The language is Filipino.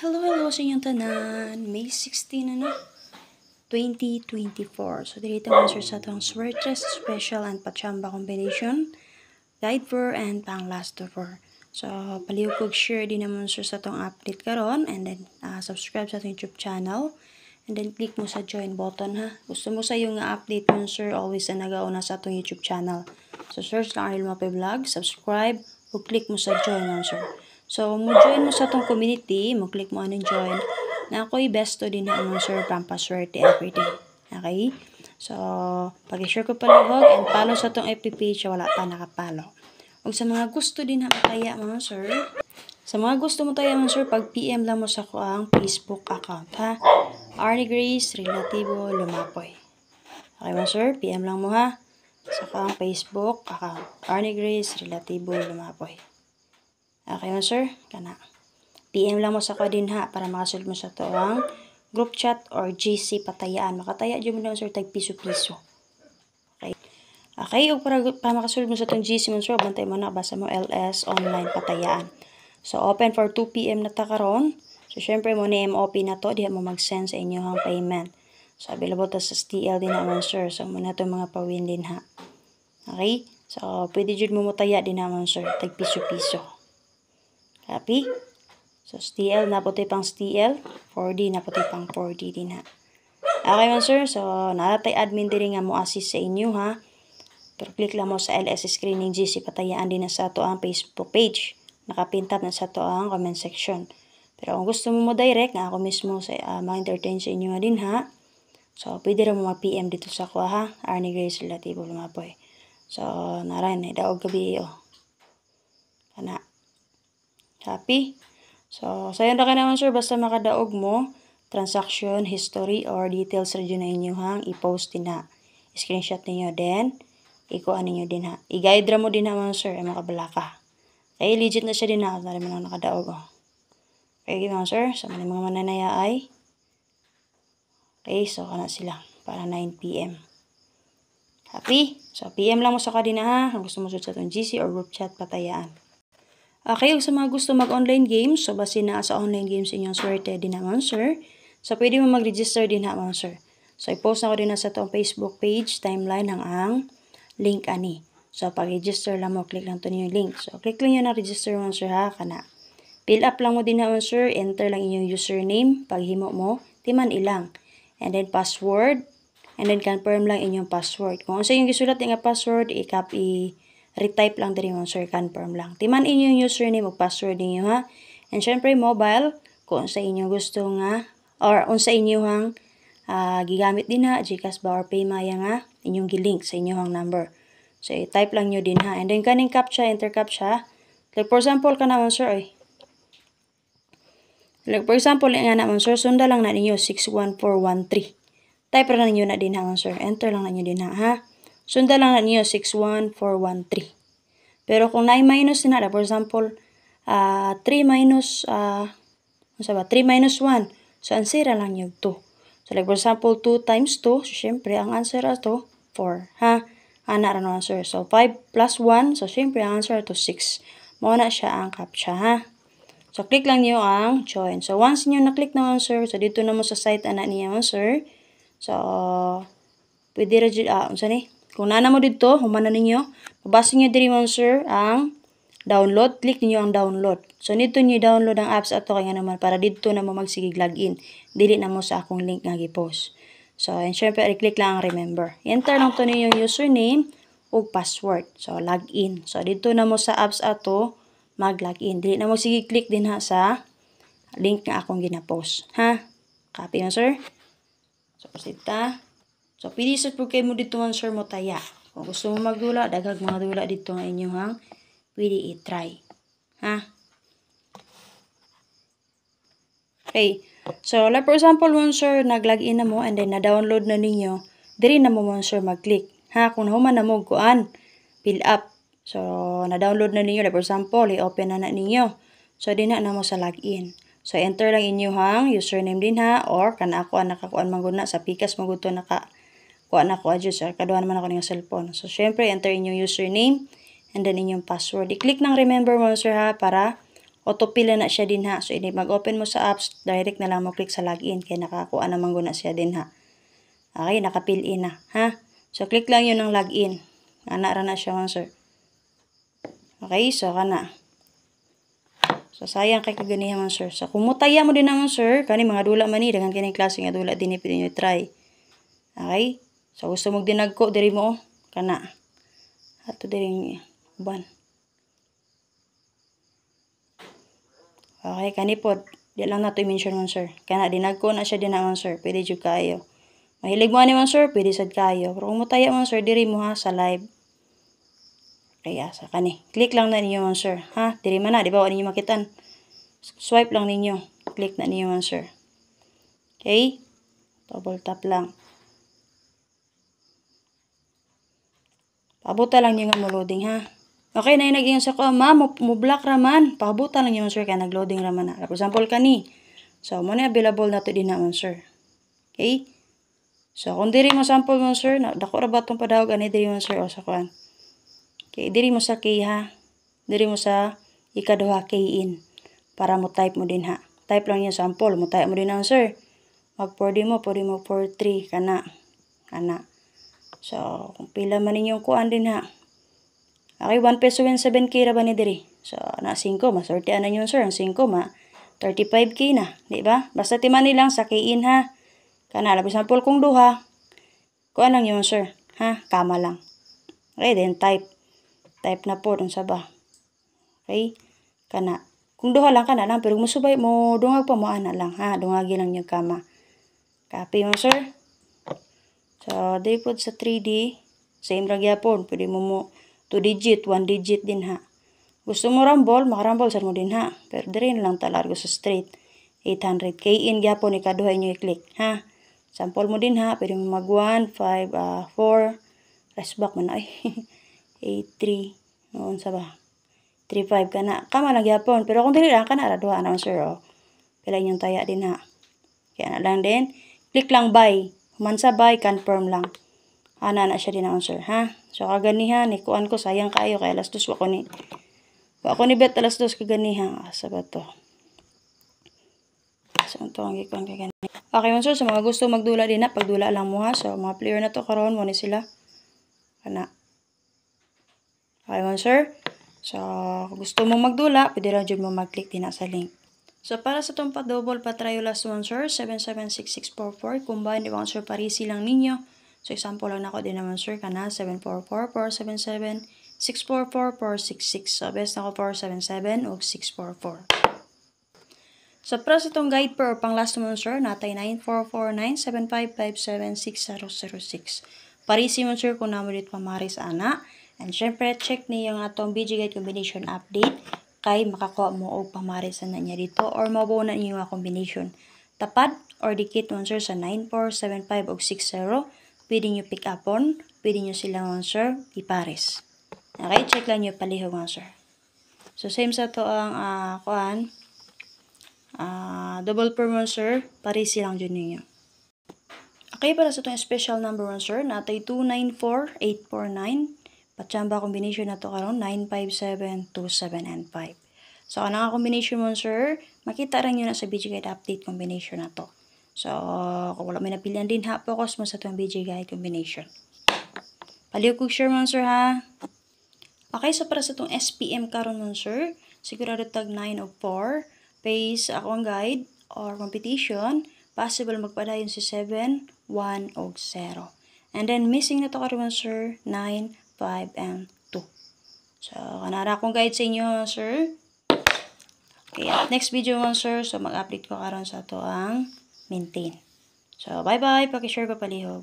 Hello sa inyong tanan. May 16 2024. So dito mo sir sa itong Swertres Special and Pachamba Combination, Guide for and pang last for. So paliw kog share din naman sir sa itong update karon, and then subscribe sa itong YouTube channel, and then click mo sa join button ha. Gusto mo sa yung update mo sir, always na nagauna sa itong YouTube channel. So search lang Ariel Mapay Vlog, subscribe, o click mo sa join mo sir. So, mo join mo sa itong community, mo click mo anong join, na ako'y besto din na mo sir, pampaswerte everyday. Okay? So, pag-share ko palihog and follow sa itong FB page, wala pa nakapalo. Kung sa mga gusto din na mataya mo sir, sa mga gusto mo tayo mo sir, pag PM lang mo sa ko ang Facebook account ha. Arnie Grace Relativo Lumapoy. Okay mo sir, PM lang mo ha. Sa ko ang Facebook account. Arnie Grace Relativo Lumapoy. Okay mo sir, kana. PM lang mo sa ko din ha, para makasulod mo sa to ang group chat or GC patayaan. Makataya dyan mo lang sir, tag piso-piso. Okay. Okay, o para makasulod mo sa itong GC mo sir, bantay mo na, basa mo LS online patayaan. So, open for 2 PM na ta karon. So, syempre mo ni MOP na to, diha mo mag-send sa inyong payment. So, available to sa STL din naman sir. So, muna itong mga pawin din ha. Okay? So, pwede dyan mo mutaya din naman sir, tag piso-piso. Copy? So, STL, naputi pang STL. 4D, naputi pang 4D din ha. Okay man sir, so naratay admin din nga mo assist sa inyo ha. Pero click lang mo sa LS Screening GC patayaan din na sa to ang Facebook page. Nakapintap na sa to ang comment section. Pero kung gusto mo direct, nga ako mismo sa ma-entertain sa inyo nga din ha. So, pwede rin mo mag-PM dito sa ko ha. Arnie Grace Relativo Lumapoy. So, naran, daog gabi kana. Happy? So, sayon na ka naman sir, basta makadaog mo, transaction, history, or details rin na inyo hang i-post din ha. Screenshot ninyo din, ikuha ninyo din ha. I-guide ra mo din naman sir, ay makabalaka. Okay, legit na siya din ha, na rin mo lang nakadaog oh. Okay, mga sir, sa mga mananaya ay, okay, so kana sila, para 9 PM. Happy? So, PM lang mo sa kadina ha, kung gusto mo sa itong GC or group chat patayaan. Okay, sa mga gusto mag-online games, so base na sa online games inyong swerte din naman, sir. So, pwede mo mag-register din naman, sir. So, i-post na ko din na sa itong Facebook page, timeline ng ang link ani. So, pag-register lang mo, click lang ito yung link. So, click lang yun na register mo, sir, ha, kana. Fill up lang mo din naman, sir. Enter lang inyong username. Paghimo mo, timan ilang. And then, password. And then, confirm lang inyong password. Kung sa yung gisulat nga password, i-copy, retype lang din mo sir, confirm lang. Timan inyong username o password niyo ha. And syempre mobile, kung sa inyo gusto nga, or kung sa inyo hang gigamit din ha, GCash ba or Paymaya nga, inyong gilink sa inyong number. So, i-type lang nyo din ha. And then kaning captcha, enter captcha. Like for example, ka naman sir, ay. Like for example, nga naman sir, sunda lang na ninyo 61413. Type lang ninyo na din ha, sir. Enter lang ninyo din ha. Sunda lang na niyo 61413. Pero kung na-minus na, for example, 3 minus 1. So, answer lang yung 2. So, like for example, 2 times 2. So, syempre, ang answer ato 4. Ha? Ana rin ang answer. So, 5 plus 1. So, syempre, ang answer ato 6. Muna siya ang captcha, ha? So, click lang niyo ang join. So, once niyo na-click na answer, so, dito na mo sa site anak niya answer. So, pwede rin, kung nana mo dito, humana ninyo, mabasa nyo diri mo sir ang download, click niyo ang download. So, nito nyo download ang apps ato kaya naman para dito na mo magsigig login. Dili na mo sa akong link nga gi-post. So, and syempre, i-click lang ang remember. Enter lang to niyo yung username o password. So, login. So, dito na mo sa apps ato mag-login. Dili na mo sige click din ha sa link nga akong gina-post. Ha? Copy mo sir? So, pasita. So, pili sa po kayo mo dito man sir mo taya. Kung gusto mo magdula, dagag mga dula dito nga inyong hang pwede i-try. Ha? Okay. So, like for example mo sir, nag-login na mo and then na-download na ninyo, diri na mo sir mag-click. Ha? Kung nahuman na mo, kuan, fill up. So, na-download na ninyo. Like for example, i-open na ninyo. So, di na mo sa login. So, enter lang inyo hang username din ha, or kana ako nakakuan maguna sa pikas maguto kuha na ko adjust sir, kaduhan naman ako ng cellphone. So, syempre, enter inyong username and then inyong password. I-click ng remember mo sir ha, para autofill na siya din ha. So ini mag-open mo sa apps, direct na lang mo click sa login kay nakakuha naman guna siya din ha. Okay, naka-fill in na ha. So click lang yun ng login. Ana ra na siya man sir. Okay, so kana. So sayang kay kaganihan man sir. So kung mutaya mo din naman sir, kani mga dula man ni dengan kining klase nga dula dinhi pwede nyo try. Okay? So gusto mo dinagko diri mo kana. Ato diri uban. Okay, kani pod. Di lang nato i-mention man sir. Kana dinagko na siya din naman sir. Pwede jud kayo. Mahilig mo ani man sir, pwede sad kayo. Pero kung mutaya man sir diri mo ha sa live. Kaya sa kani. Click lang na ninyo man sir. Ha? Diri man na, di ba ninyo makitan. Swipe lang ninyo. Click na ninyo man sir. Okay? Double tap lang. Pabuta lang yung mo-loading ha. Okay, na yung naging sa ko, ma'am, mo-block raman. Pabuta lang yung sir, kaya nag-loading raman na. For example, kani. So, mo na available na to din naman sir. Okay? So, kung diri mo sample mo sir, dako ra ba itong padawag, ani diri mo sir, o sa kuan. Okay, diri mo sa key ha. Diri mo sa ikaduha key in. Para mo type mo din ha. Type lang yung sample, mo type mo din na sir. Mag-4D mo, pwede mo 4-3, kana. Kana. So, kung pila man ninyong kuan din ha. Okay, 1 peso and 7K ra ba ni diri? So, na 5, masortian na yun sir. Ang 5, 35K na. Di ba? Basta timani lang sa key-in ha. Kana, labi sample kung duha. Kuan lang yun sir. Ha? Kama lang. Okay, then type. Type na po dun sa ba. Okay? Kana. Kung duha lang kana lang. Pero musubay mo, dungag pa mo ana lang. Ha? Dungagi lang yung kama. Copy mo sir. So, di po sa 3D, same lang yapon. Pwede mo 2 digit, 1 digit din ha. Gusto mo rumble, makarumble sa mo din ha. Pero diri lang talargo sa straight. 800 key in yapon ikaduha inyo i-click ha. Sample mo din ha. Pwede mo mag 1, 5, 4. Rest back mo na ay. 8, 3. Noon sa ba? 3, 5 ka na. Kama lang yapon. Pero kung dili lang ka na, raduha na sir o. Pila inyong taya din ha. Kaya na lang din. Click lang buy. Mansa buy, confirm lang. Ana na siya din naman sir, ha? So, kaganihan, ikuan ko, sayang kayo, kaya alas 2 wako ni bet alas 2 kaganihan. Asa ba to? Saan to ang ikuan kaganihan? Okay, man sir, sa mga gusto magdula din na, pagdula lang mo ha. So, mga player na to, karoon mo ni sila. Kana. Okay, man sir. So, kung gusto mo magdula, pwede lang dyan mo mag-click din na sa link. So, para sa itong pa-double pa-try last one, sir, 776644. Combine, di ba, sir, parisi lang ninyo. So, example lang ako din naman, sir, kana 744477, 644466. So, best ako 477 o 644. So, para sa itong guide per pang last one, sir, natay 944975576006. Parisi mo, sir, kung naman dito pamaris ana. And syempre, check niyo yung atong BG Guide Combination Update kay makakuha mo o pamarisan na niya dito or mabuo na niyo yung combination. Tapad or dikit mo, sir, sa 9475 o 60. Pwede nyo pick up on, pwede nyo sila mo, sir, ipares. Okay, check lang nyo palihog mo, sir. So, same sa to ang double per mo, sir, parisi lang dyan ninyo. Okay, para sa itong special number 1, sir, natay 294849. Patsamba combination na to karon 957, 27, and 5. So, ang combination mo, sir, makita rin nyo na sa BG Guide Update combination na to. So, kung wala may napilihan din ha, focus mo sa itong BG Guide combination. Paliw kong share mo, sir, ha? Okay, so para sa itong SPM karon mo, sir, sigurado tag 9 o 4, pace ako ang guide or competition, possible magpadayon si 7, 1, o 0. And then, missing na to karon, sir, 9, 5, and 2. So, kanara akong guide sa inyo, sir. Okay, at next video mo, sir, so mag-update ko karon sa ito ang maintain. So, bye-bye. Pakishare ko palihog.